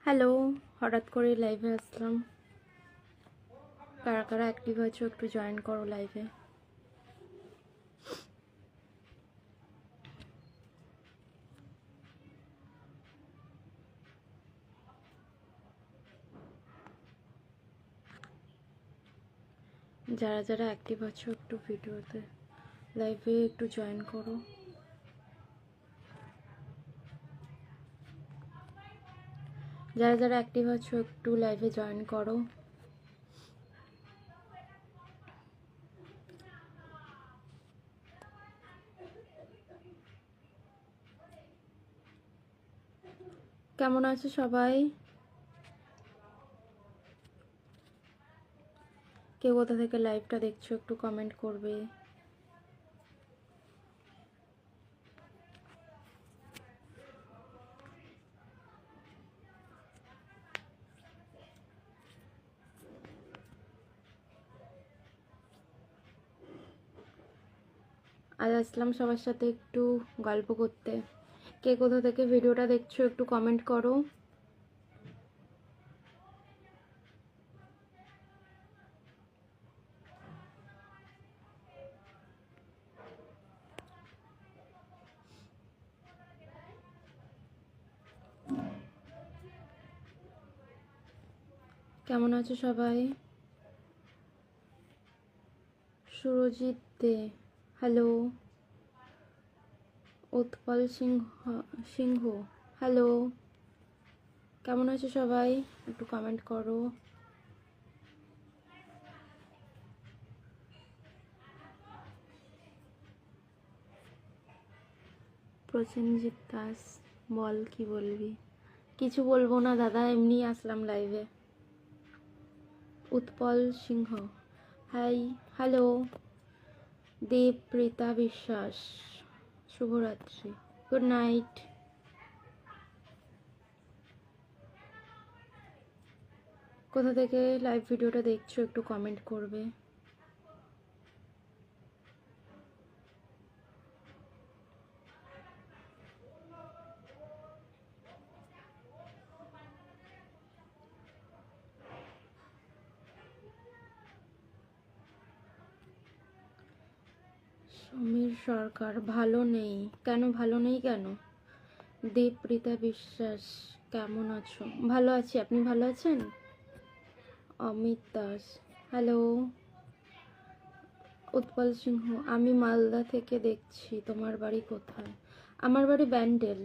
Hello, হঠাৎ করে লাইভে আসলাম। কারা কারা অ্যাক্টিভ আছো একটু জয়েন করো লাইভে। যারা যারা অ্যাক্টিভ আছো একটু ভিডিওতে লাইভে একটু জয়েন করো। যারা যারা অ্যাক্টিভ আছো একটু লাইভে জয়েন করো। কেমন আছো সবাই? কে কোথা থেকে লাইভটা দেখছো একটু কমেন্ট করবে। আজ আসলাম সবার সাথে একটু গল্প করতে। কে কোথা থেকে ভিডিওটা দেখছো একটু কমেন্ট করো। কেমন আছো সবাই? সুরজিৎ দে, হ্যালো। উৎপল সিংহ, হ্যালো। কেমন আছো সবাই একটু কমেন্ট করো। প্রসেনজিৎ দাস, বল কি বলবি? কিছু বলবো না দাদা, এমনি আসলাম লাইভে। উৎপল সিংহ, হাই, হ্যালো। দেবপ্রীতা বিশ্বাস, শুভরাত্রি, গুড নাইট। কোথা থেকে লাইভ ভিডিওটা দেখছো একটু কমেন্ট করবে। সমীর সরকার, ভালো নেই কেন? ভালো নেই কেন? দেবপ্রীতা বিশ্বাস, কেমন আছো? ভালো আছি, আপনি ভালো আছেন? অমিত দাস, হ্যালো। উৎপল সিংহ, আমি মালদা থেকে দেখছি, তোমার বাড়ি কোথায়? আমার বাড়ি ব্যান্ডেল।